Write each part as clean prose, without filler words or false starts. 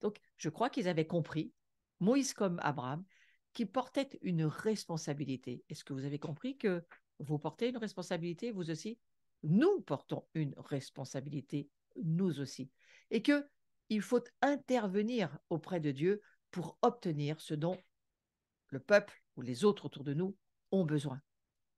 Donc, je crois qu'ils avaient compris, Moïse comme Abraham, qu'ils portaient une responsabilité. Est-ce que vous avez compris que vous portez une responsabilité, vous aussi? Nous portons une responsabilité, nous aussi. Et qu'il faut intervenir auprès de Dieu pour obtenir ce dont le peuple ou les autres autour de nous ont besoin.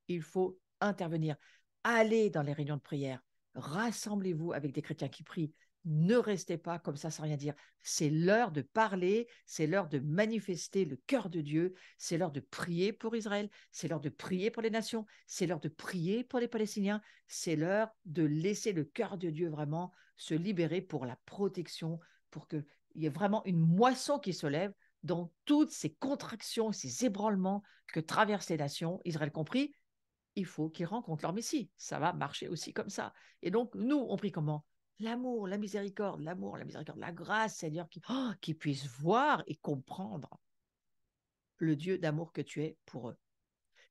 Il faut intervenir. Allez dans les réunions de prière. Rassemblez-vous avec des chrétiens qui prient. Ne restez pas comme ça sans rien dire. C'est l'heure de parler, c'est l'heure de manifester le cœur de Dieu, c'est l'heure de prier pour Israël, c'est l'heure de prier pour les nations, c'est l'heure de prier pour les Palestiniens, c'est l'heure de laisser le cœur de Dieu vraiment se libérer pour la protection, pour qu'il y ait vraiment une moisson qui se lève dans toutes ces contractions, ces ébranlements que traversent les nations, Israël compris. Il faut qu'ils rencontrent leur Messie. Ça va marcher aussi comme ça. Et donc, nous, on prie comment? L'amour, la miséricorde, la grâce, Seigneur, qui puisse voir et comprendre le Dieu d'amour que tu es pour eux.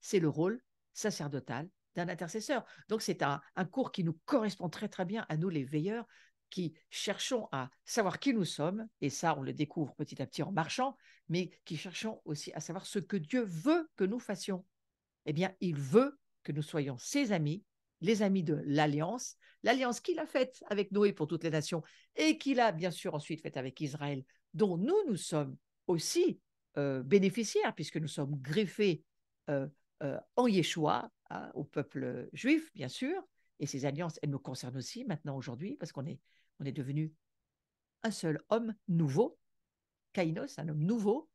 C'est le rôle sacerdotal d'un intercesseur. Donc, c'est un cours qui nous correspond très, très bien à nous, les veilleurs, qui cherchons à savoir qui nous sommes, et ça, on le découvre petit à petit en marchant, mais qui cherchons aussi à savoir ce que Dieu veut que nous fassions. Eh bien, il veut que nous soyons ses amis, les amis de l'alliance qu'il a faite avec Noé pour toutes les nations et qu'il a bien sûr ensuite faite avec Israël, dont nous sommes aussi bénéficiaires puisque nous sommes greffés en Yeshua, hein, au peuple juif, bien sûr. Et ces alliances, elles nous concernent aussi maintenant aujourd'hui parce on est devenu un seul homme nouveau, Kainos, un homme nouveau,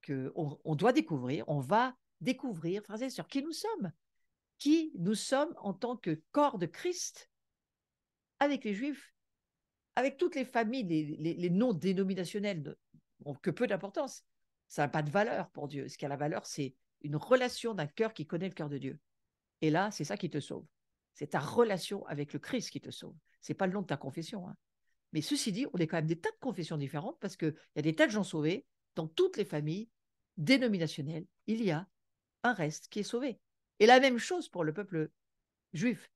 qu'on doit découvrir, on va découvrir, frères et sœurs, qui nous sommes en tant que corps de Christ avec les Juifs, avec toutes les familles, les noms dénominationnels n'ont que peu d'importance. Ça n'a pas de valeur pour Dieu. Ce qui a la valeur, c'est une relation d'un cœur qui connaît le cœur de Dieu. Et là, c'est ça qui te sauve. C'est ta relation avec le Christ qui te sauve. Ce n'est pas le nom de ta confession, hein. Mais ceci dit, on est quand même des tas de confessions différentes parce qu'il y a des tas de gens sauvés dans toutes les familles dénominationnelles. Il y a un reste qui est sauvé. Et la même chose pour le peuple juif,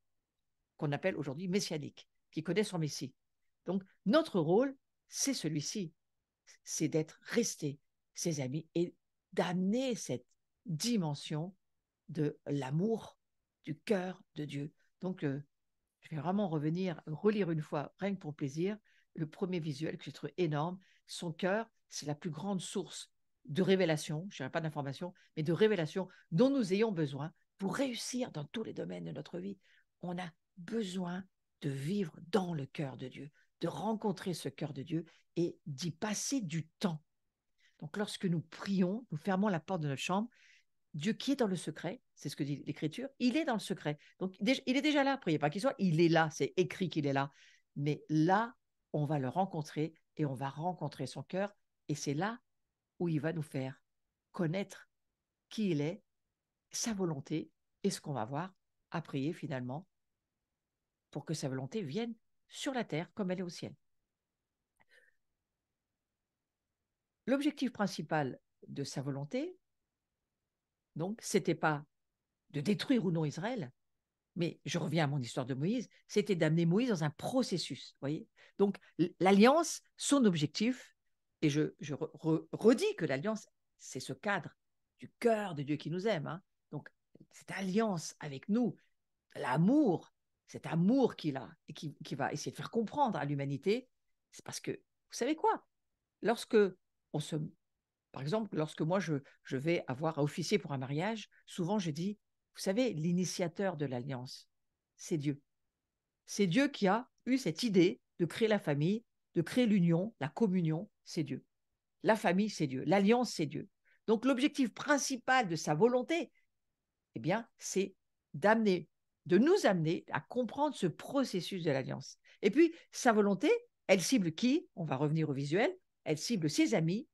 qu'on appelle aujourd'hui messianique, qui connaît son Messie. Donc, notre rôle, c'est celui-ci, c'est d'être restés ses amis et d'amener cette dimension de l'amour du cœur de Dieu. Donc, je vais vraiment revenir, relire une fois, rien que pour plaisir, le premier visuel que j'ai trouvé énorme. Son cœur, c'est la plus grande source de révélation, je ne dirais pas d'information, mais de révélation dont nous ayons besoin pour réussir dans tous les domaines de notre vie. On a besoin de vivre dans le cœur de Dieu, de rencontrer ce cœur de Dieu et d'y passer du temps. Donc, lorsque nous prions, nous fermons la porte de notre chambre. Dieu qui est dans le secret, c'est ce que dit l'Écriture, il est dans le secret. Donc, il est déjà là, priez pas qu'il soit, il est là, c'est écrit qu'il est là. Mais là, on va le rencontrer et on va rencontrer son cœur. Et c'est là où il va nous faire connaître qui il est, sa volonté et ce qu'on va voir à prier finalement pour que sa volonté vienne sur la terre comme elle est au ciel. L'objectif principal de sa volonté, donc, c'était pas de détruire ou non Israël, mais je reviens à mon histoire de Moïse, c'était d'amener Moïse dans un processus, voyez. Donc, l'alliance, son objectif, et je redis que l'alliance, c'est ce cadre du cœur de Dieu qui nous aime, hein. Donc, cette alliance avec nous, l'amour, cet amour qu'il a et qui va essayer de faire comprendre à l'humanité, c'est parce que, vous savez quoi, lorsque on se par exemple, lorsque moi je vais avoir à officier pour un mariage, souvent je dis, vous savez, l'initiateur de l'alliance, c'est Dieu. C'est Dieu qui a eu cette idée de créer la famille, de créer l'union, la communion, c'est Dieu. La famille, c'est Dieu. L'alliance, c'est Dieu. Donc l'objectif principal de sa volonté, eh bien, c'est d'amener, de nous amener à comprendre ce processus de l'alliance. Et puis, sa volonté, elle cible qui? On va revenir au visuel. Elle cible ses amis,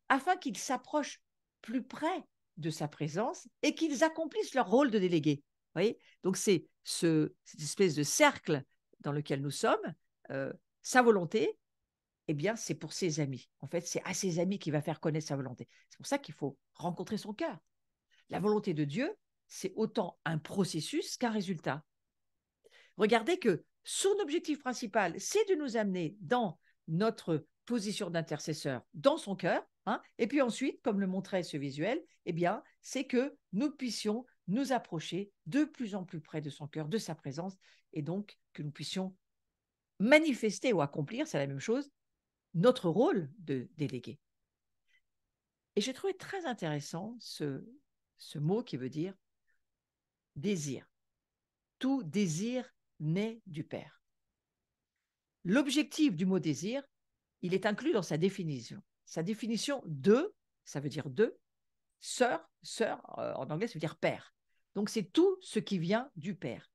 afin qu'ils s'approchent plus près de sa présence et qu'ils accomplissent leur rôle de délégué. Vous voyez. Donc, c'est cette espèce de cercle dans lequel nous sommes. Sa volonté, eh bien, c'est pour ses amis. En fait, c'est à ses amis qu'il va faire connaître sa volonté. C'est pour ça qu'il faut rencontrer son cœur. La volonté de Dieu, c'est autant un processus qu'un résultat. Regardez que son objectif principal, c'est de nous amener dans notre position d'intercesseur dans son cœur, hein, et puis ensuite, comme le montrait ce visuel, eh bien, c'est que nous puissions nous approcher de plus en plus près de son cœur, de sa présence, et donc que nous puissions manifester ou accomplir, c'est la même chose, notre rôle de délégué. Et j'ai trouvé très intéressant ce mot qui veut dire désir. Tout désir naît du Père. L'objectif du mot désir, il est inclus dans sa définition. Sa définition de, ça veut dire de, sœur, en anglais, ça veut dire père. Donc c'est tout ce qui vient du Père.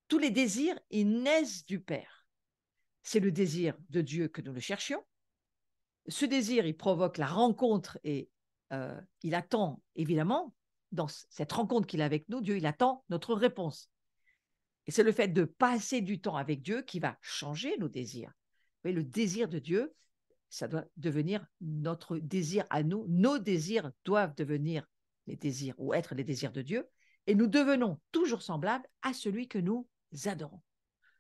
Tous les désirs, ils naissent du Père. C'est le désir de Dieu que nous le cherchions. Ce désir, il provoque la rencontre et il attend, évidemment, dans cette rencontre qu'il a avec nous, Dieu, il attend notre réponse. Et c'est le fait de passer du temps avec Dieu qui va changer nos désirs. Vous voyez, le désir de Dieu, ça doit devenir notre désir à nous. Nos désirs doivent devenir les désirs ou être les désirs de Dieu. Et nous devenons toujours semblables à celui que nous adorons.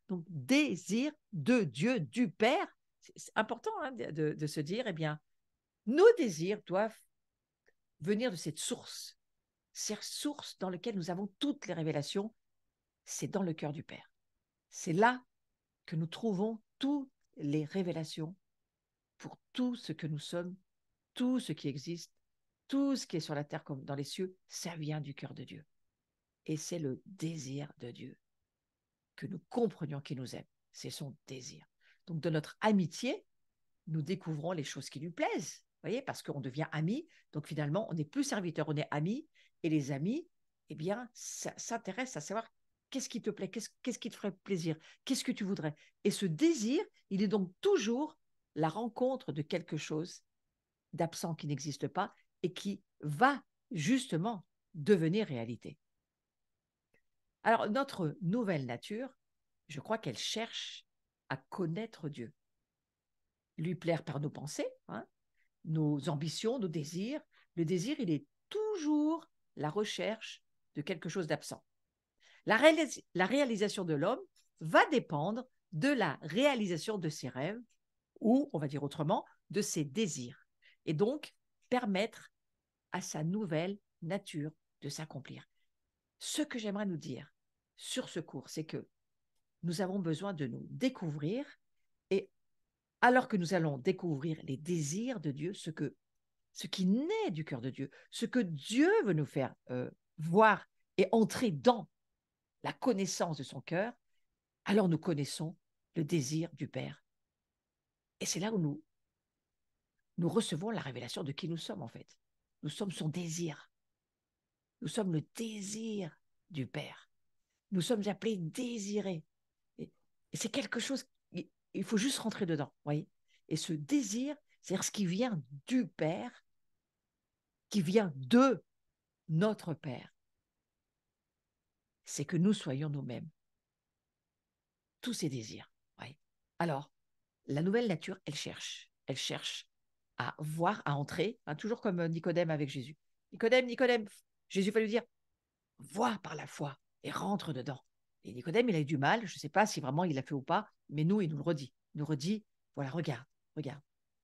Donc, désir de Dieu, du Père. C'est important hein, de se dire, eh bien, nos désirs doivent venir de cette source dans laquelle nous avons toutes les révélations, c'est dans le cœur du Père. C'est là que nous trouvons toutes les révélations pour tout ce que nous sommes, tout ce qui existe, tout ce qui est sur la terre comme dans les cieux, ça vient du cœur de Dieu. Et c'est le désir de Dieu, que nous comprenions qu'il nous aime. C'est son désir. Donc, de notre amitié, nous découvrons les choses qui lui plaisent. Vous voyez, parce qu'on devient amis. Donc, finalement, on n'est plus serviteur, on est amis. Et les amis, eh bien, ça s'intéresse à savoir qu'est-ce qui te plaît, qu'est-ce qui te ferait plaisir, qu'est-ce que tu voudrais. Et ce désir, il est donc toujours la rencontre de quelque chose d'absent qui n'existe pas et qui va justement devenir réalité. Alors, notre nouvelle nature, je crois qu'elle cherche à connaître Dieu, lui plaire par nos pensées, hein, nos ambitions, nos désirs. Le désir, il est toujours la recherche de quelque chose d'absent. La réalisation de l'homme va dépendre de la réalisation de ses rêves, ou, on va dire autrement, de ses désirs, et donc permettre à sa nouvelle nature de s'accomplir. Ce que j'aimerais nous dire sur ce cours, c'est que nous avons besoin de nous découvrir, et alors que nous allons découvrir les désirs de Dieu, ce qui naît du cœur de Dieu, ce que Dieu veut nous faire voir et entrer dans la connaissance de son cœur, alors nous connaissons le désir du Père. Et c'est là où nous recevons la révélation de qui nous sommes en fait. Nous sommes son désir. Nous sommes le désir du Père. Nous sommes appelés désirés. Et c'est quelque chose, il faut juste rentrer dedans, voyez. Et ce désir, c'est-à-dire ce qui vient du Père, qui vient de notre Père, c'est que nous soyons nous-mêmes. Tous ces désirs. Ouais. Alors, la nouvelle nature, elle cherche à voir, à entrer, hein, toujours comme Nicodème avec Jésus. Nicodème, Jésus va lui dire, vois par la foi et rentre dedans. Et Nicodème, il a eu du mal, je ne sais pas si vraiment il l'a fait ou pas, mais nous, il nous le redit. Il nous redit, voilà, regarde.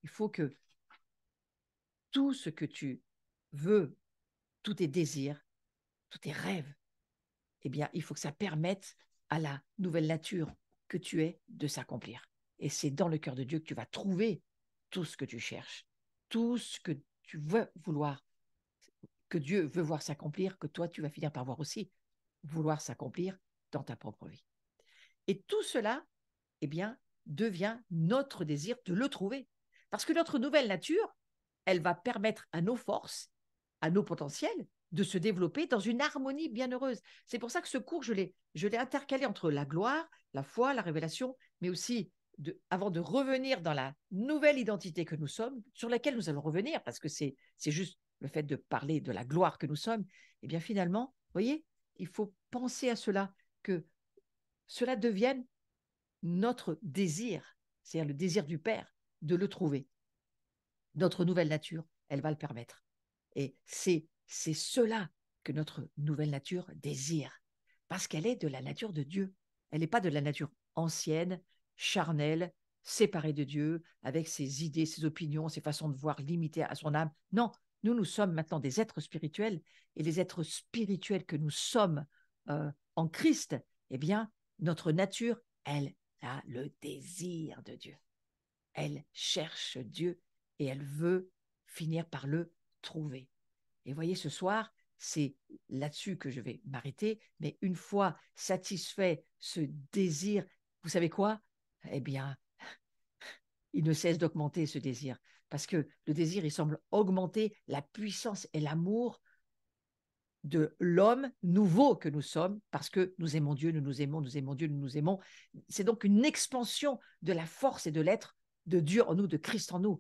Il faut que tout ce que tu veux, tous tes désirs, tous tes rêves, eh bien, il faut que ça permette à la nouvelle nature que tu es de s'accomplir. Et c'est dans le cœur de Dieu que tu vas trouver tout ce que tu cherches, tout ce que tu veux vouloir, que Dieu veut voir s'accomplir, que toi, tu vas finir par voir aussi vouloir s'accomplir dans ta propre vie. Et tout cela, eh bien, devient notre désir de le trouver. Parce que notre nouvelle nature, elle va permettre à nos forces, à nos potentiels, de se développer dans une harmonie bienheureuse. C'est pour ça que ce cours, je l'ai intercalé entre la gloire, la foi, la révélation, mais aussi, avant de revenir dans la nouvelle identité que nous sommes, sur laquelle nous allons revenir, parce que c'est juste le fait de parler de la gloire que nous sommes, eh bien finalement, vous voyez, il faut penser à cela, que cela devienne notre désir, c'est-à-dire le désir du Père, de le trouver. Notre nouvelle nature, elle va le permettre. Et c'est cela que notre nouvelle nature désire, parce qu'elle est de la nature de Dieu. Elle n'est pas de la nature ancienne, charnelle, séparé de Dieu, avec ses idées, ses opinions, ses façons de voir limitées à son âme. Non, nous sommes maintenant des êtres spirituels, et les êtres spirituels que nous sommes en Christ, eh bien, notre nature, elle a le désir de Dieu. Elle cherche Dieu et elle veut finir par le trouver. Et voyez, ce soir, c'est là-dessus que je vais m'arrêter, mais une fois satisfait ce désir, vous savez quoi? Eh bien, il ne cesse d'augmenter ce désir, parce que le désir, il semble augmenter la puissance et l'amour de l'homme nouveau que nous sommes, parce que nous aimons Dieu, nous nous aimons, nous aimons Dieu, nous nous aimons. C'est donc une expansion de la force et de l'être de Dieu en nous, de Christ en nous.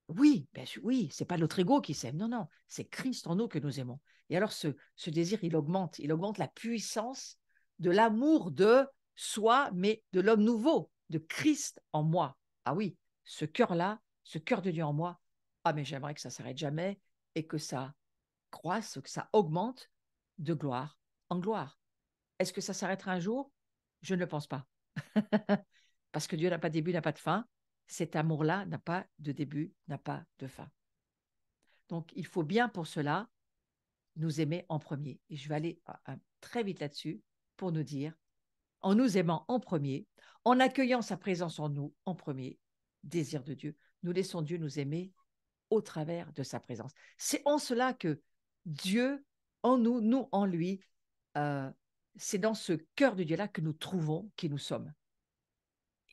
Oui, bien sûr, oui, c'est pas notre ego qui s'aime, non, non, c'est Christ en nous que nous aimons. Et alors ce désir, il augmente la puissance de l'amour de soi, mais de l'homme nouveau, de Christ en moi. Ah oui, ce cœur-là, ce cœur de Dieu en moi, ah mais j'aimerais que ça s'arrête jamais et que ça croisse, que ça augmente de gloire en gloire. Est-ce que ça s'arrêtera un jour? Je ne le pense pas. Parce que Dieu n'a pas de début, n'a pas de fin. Cet amour-là n'a pas de début, n'a pas de fin. Donc, il faut bien pour cela nous aimer en premier. Et je vais aller très vite là-dessus pour nous dire, en nous aimant en premier, en accueillant sa présence en nous en premier, désir de Dieu, nous laissons Dieu nous aimer au travers de sa présence. C'est en cela que Dieu en nous, nous en lui, c'est dans ce cœur de Dieu-là que nous trouvons qui nous sommes.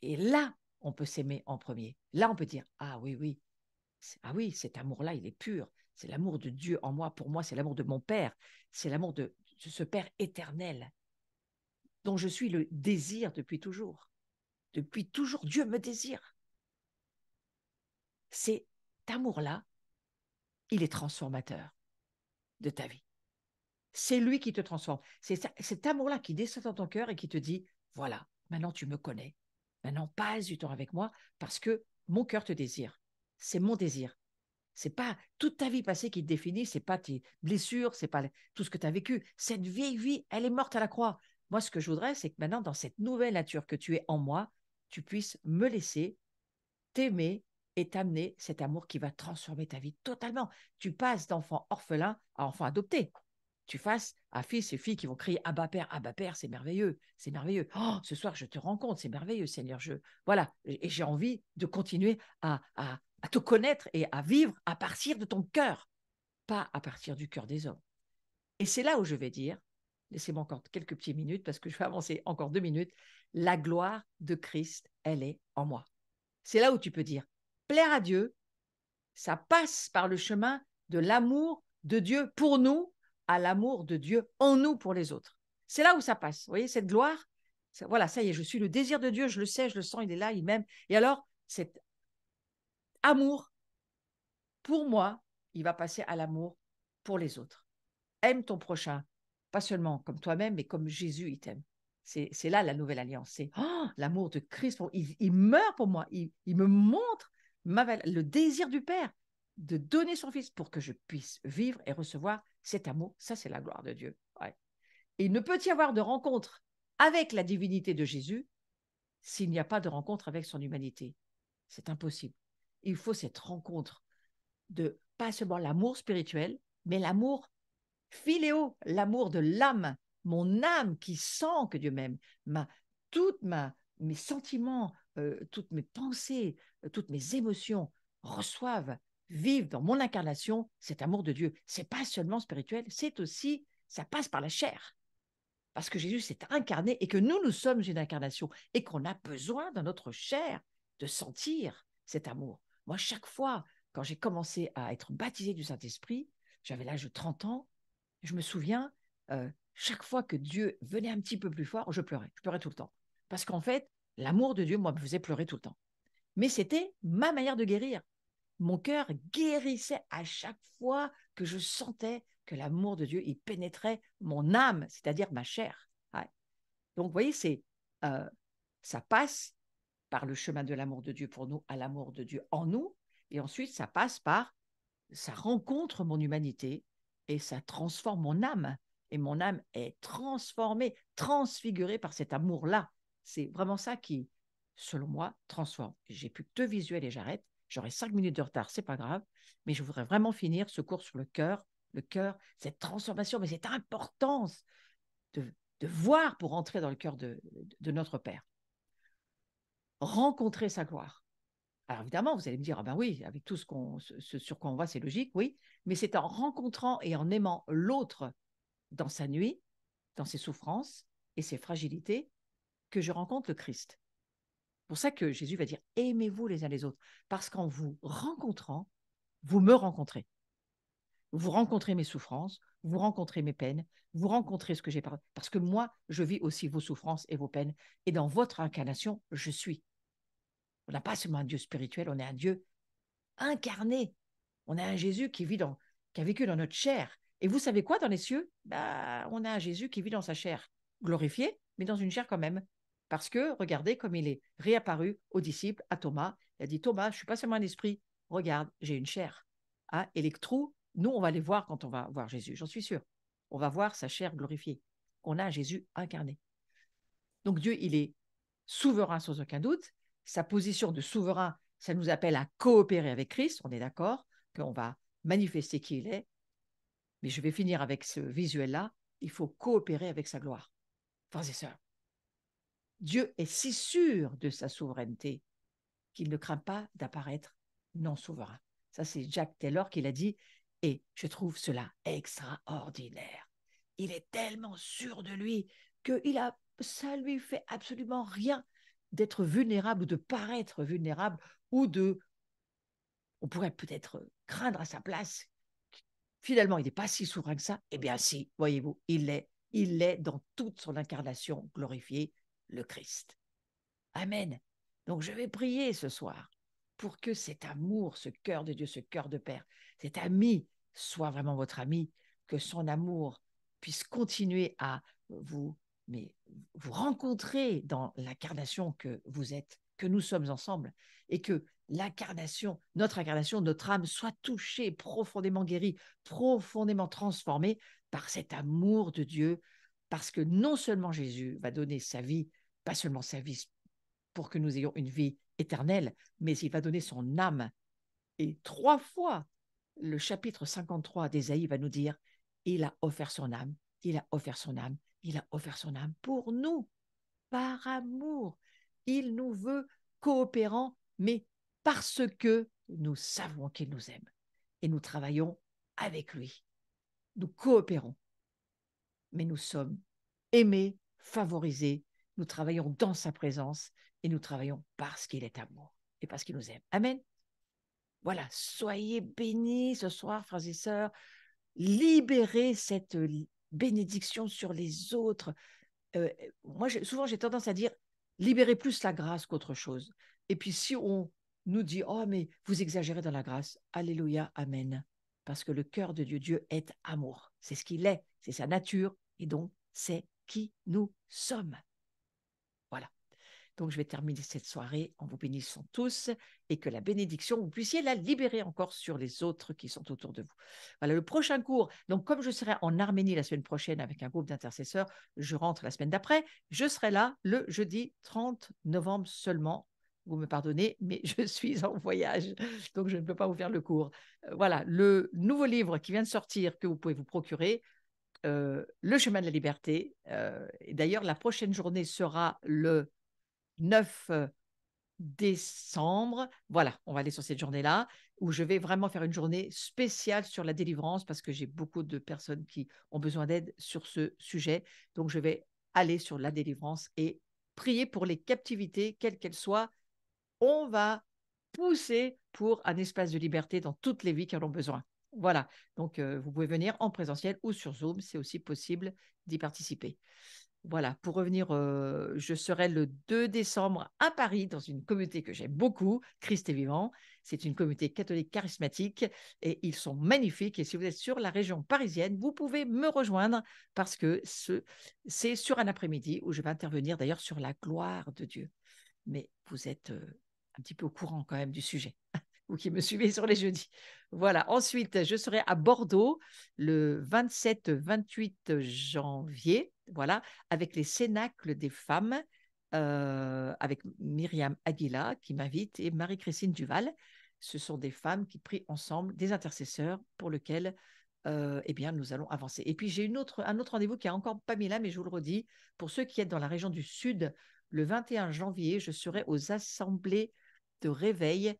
Et là, on peut s'aimer en premier. Là, on peut dire, ah oui, oui, ah oui, cet amour-là, il est pur. C'est l'amour de Dieu en moi. Pour moi, c'est l'amour de mon Père. C'est l'amour de ce Père éternel dont je suis le désir depuis toujours. Depuis toujours, Dieu me désire. Cet amour-là, il est transformateur de ta vie. C'est lui qui te transforme. C'est cet amour-là qui descend dans ton cœur et qui te dit, voilà, maintenant tu me connais. Maintenant, passe du temps avec moi parce que mon cœur te désire. C'est mon désir. C'est pas toute ta vie passée qui te définit, c'est pas tes blessures, c'est pas tout ce que tu as vécu. Cette vieille vie, elle est morte à la croix. Moi, ce que je voudrais, c'est que maintenant, dans cette nouvelle nature que tu es en moi, tu puisses me laisser t'aimer et t'amener cet amour qui va transformer ta vie totalement. Tu passes d'enfant orphelin à enfant adopté. Tu fasses à fils et filles qui vont crier Abba Père, c'est merveilleux, c'est merveilleux. Oh, ce soir, je te rencontre, c'est merveilleux, Seigneur. Voilà, et j'ai envie de continuer à te connaître et à vivre à partir de ton cœur, pas à partir du cœur des hommes. Et c'est là où je vais dire, laissez-moi encore quelques petites minutes parce que je vais avancer encore 2 minutes, la gloire de Christ, elle est en moi. C'est là où tu peux dire, plaire à Dieu, ça passe par le chemin de l'amour de Dieu pour nous à l'amour de Dieu en nous pour les autres. C'est là où ça passe. Vous voyez, cette gloire, voilà, ça y est, je suis le désir de Dieu, je le sais, je le sens, il est là, il m'aime. Et alors, cet amour, pour moi, il va passer à l'amour pour les autres. Aime ton prochain, pas seulement comme toi-même, mais comme Jésus, il t'aime. C'est là la nouvelle alliance. C'est l'amour de Christ. Il meurt pour moi. Il me montre le désir du Père de donner son Fils pour que je puisse vivre et recevoir cet amour. Ça, c'est la gloire de Dieu. Ouais. Et il ne peut y avoir de rencontre avec la divinité de Jésus s'il n'y a pas de rencontre avec son humanité. C'est impossible. Il faut cette rencontre de pas seulement l'amour spirituel, mais l'amour philéo, l'amour de l'âme, mon âme qui sent que Dieu m'aime, mes sentiments, toutes mes pensées, toutes mes émotions reçoivent, vivent dans mon incarnation cet amour de Dieu. C'est pas seulement spirituel, c'est aussi, ça passe par la chair. Parce que Jésus s'est incarné et que nous sommes une incarnation et qu'on a besoin dans notre chair de sentir cet amour. Moi, chaque fois, quand j'ai commencé à être baptisé du Saint-Esprit, j'avais l'âge de 30 ans, je me souviens, chaque fois que Dieu venait un petit peu plus fort, je pleurais tout le temps. Parce qu'en fait, l'amour de Dieu, moi, me faisait pleurer tout le temps. Mais c'était ma manière de guérir. Mon cœur guérissait à chaque fois que je sentais que l'amour de Dieu, il pénétrait mon âme, c'est-à-dire ma chair. Ouais. Donc, vous voyez, ça passe par le chemin de l'amour de Dieu pour nous à l'amour de Dieu en nous. Et ensuite, ça rencontre mon humanité et ça transforme mon âme. Et mon âme est transformée, transfigurée par cet amour-là. C'est vraiment ça qui selon moi, transforme. J'ai plus que 2 visuels et j'arrête. J'aurai 5 minutes de retard, c'est pas grave, mais je voudrais vraiment finir ce cours sur le cœur, cette transformation, mais cette importance de, de voir pour entrer dans le cœur de notre Père. Rencontrer sa gloire. Alors évidemment, vous allez me dire, ah ben oui, avec tout ce sur quoi on voit, c'est logique, oui, mais c'est en rencontrant et en aimant l'autre dans sa nuit, dans ses souffrances et ses fragilités, que je rencontre le Christ. C'est pour ça que Jésus va dire, aimez-vous les uns les autres, parce qu'en vous rencontrant, vous me rencontrez. Vous rencontrez mes souffrances, vous rencontrez mes peines, vous rencontrez ce que j'ai parlé, parce que moi, je vis aussi vos souffrances et vos peines, et dans votre incarnation, je suis. On n'a pas seulement un Dieu spirituel, on est un Dieu incarné. On a un Jésus qui a vécu dans notre chair. Et vous savez quoi dans les cieux? Bah, on a un Jésus qui vit dans sa chair, glorifié, mais dans une chair quand même. Parce que, regardez comme il est réapparu aux disciples, à Thomas. Il a dit, Thomas, je ne suis pas seulement un esprit, regarde, j'ai une chair. Hein, et les trous, nous, on va les voir quand on va voir Jésus, j'en suis sûr. On va voir sa chair glorifiée. On a un Jésus incarné. Donc Dieu, il est souverain sans aucun doute. Sa position de souverain, ça nous appelle à coopérer avec Christ. On est d'accord qu'on va manifester qui il est. Mais je vais finir avec ce visuel-là. Il faut coopérer avec sa gloire. Frères et sœurs, Dieu est si sûr de sa souveraineté qu'il ne craint pas d'apparaître non souverain. Ça, c'est Jack Taylor qui l'a dit. Et je trouve cela extraordinaire. Il est tellement sûr de lui que ça lui fait absolument rien d'être vulnérable ou de paraître vulnérable ou on pourrait peut-être craindre à sa place. Finalement, il n'est pas si souverain que ça. Eh bien si, voyez-vous, il l'est dans toute son incarnation glorifiée, le Christ. Amen. Donc je vais prier ce soir pour que cet amour, ce cœur de Dieu, ce cœur de Père, cet ami soit vraiment votre ami, que son amour puisse continuer à vous, vous rencontrer dans l'incarnation que vous êtes, que nous sommes ensemble, et que notre incarnation, notre âme soit touchée, profondément guérie, profondément transformée par cet amour de Dieu, parce que non seulement Jésus va donner sa vie, pas seulement sa vie pour que nous ayons une vie éternelle, mais il va donner son âme. Et 3 fois, le chapitre 53 d'Ésaïe va nous dire, il a offert son âme, il a offert son âme, il a offert son âme pour nous, par amour. Il nous veut coopérants, mais parce que nous savons qu'il nous aime. Et nous travaillons avec lui. Nous coopérons, mais nous sommes aimés, favorisés. Nous travaillons dans sa présence et nous travaillons parce qu'il est amour et parce qu'il nous aime. Amen. Voilà, soyez bénis ce soir, frères et sœurs. Libérez cette bénédiction sur les autres. Moi, souvent, j'ai tendance à dire, libérez plus la grâce qu'autre chose. Et puis, si on nous dit, oh, mais vous exagérez dans la grâce, alléluia, amen. Parce que le cœur de Dieu, Dieu est amour. C'est ce qu'il est, c'est sa nature, et donc, c'est qui nous sommes. Voilà. Donc, je vais terminer cette soirée en vous bénissant tous et que la bénédiction, vous puissiez la libérer encore sur les autres qui sont autour de vous. Voilà, le prochain cours. Donc, comme je serai en Arménie la semaine prochaine avec un groupe d'intercesseurs, je rentre la semaine d'après. Je serai là le jeudi 30 novembre seulement. Vous me pardonnez, mais je suis en voyage, donc je ne peux pas vous faire le cours. Voilà, le nouveau livre qui vient de sortir que vous pouvez vous procurer, Le chemin de la liberté. Et d'ailleurs, la prochaine journée sera le 9 décembre. Voilà, on va aller sur cette journée-là où je vais vraiment faire une journée spéciale sur la délivrance parce que j'ai beaucoup de personnes qui ont besoin d'aide sur ce sujet. Donc, je vais aller sur la délivrance et prier pour les captivités, quelles qu'elles soient. On va pousser pour un espace de liberté dans toutes les vies qui en ont besoin. Voilà, donc vous pouvez venir en présentiel ou sur Zoom, c'est aussi possible d'y participer. Voilà, pour revenir, je serai le 2 décembre à Paris dans une communauté que j'aime beaucoup, Christ est vivant. C'est une communauté catholique charismatique et ils sont magnifiques. Et si vous êtes sur la région parisienne, vous pouvez me rejoindre parce que c'est sur un après-midi où je vais intervenir d'ailleurs sur la gloire de Dieu. Mais vous êtes un petit peu au courant quand même du sujet, vous qui me suivez sur les jeudis. Voilà, ensuite, je serai à Bordeaux le 27-28 janvier, voilà, avec les Cénacles des femmes. avec Myriam Aguila qui m'invite et Marie-Christine Duval. Ce sont des femmes qui prient ensemble des intercesseurs pour lesquels eh bien, nous allons avancer. Et puis, j'ai un autre rendez-vous qui n'est encore pas mis là, mais je vous le redis, pour ceux qui êtes dans la région du Sud, le 21 janvier, je serai aux assemblées de réveil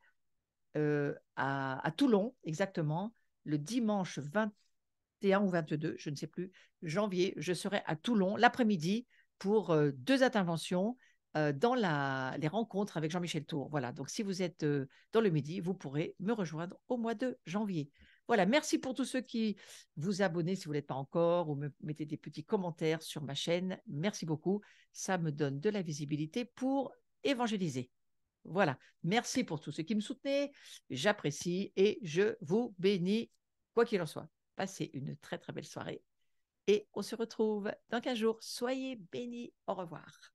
à Toulon, exactement, le dimanche 21 ou 22, je ne sais plus, janvier, je serai à Toulon l'après-midi pour deux interventions dans les rencontres avec Jean-Michel Tour. Voilà, donc si vous êtes dans le Midi, vous pourrez me rejoindre au mois de janvier. Voilà, merci pour tous ceux qui vous abonnez si vous ne l'êtes pas encore ou me mettez des petits commentaires sur ma chaîne. Merci beaucoup, ça me donne de la visibilité pour évangéliser. Voilà, merci pour tous ceux qui me soutenaient, j'apprécie et je vous bénis, quoi qu'il en soit. Passez une très très belle soirée et on se retrouve dans 15 jours. Soyez bénis, au revoir.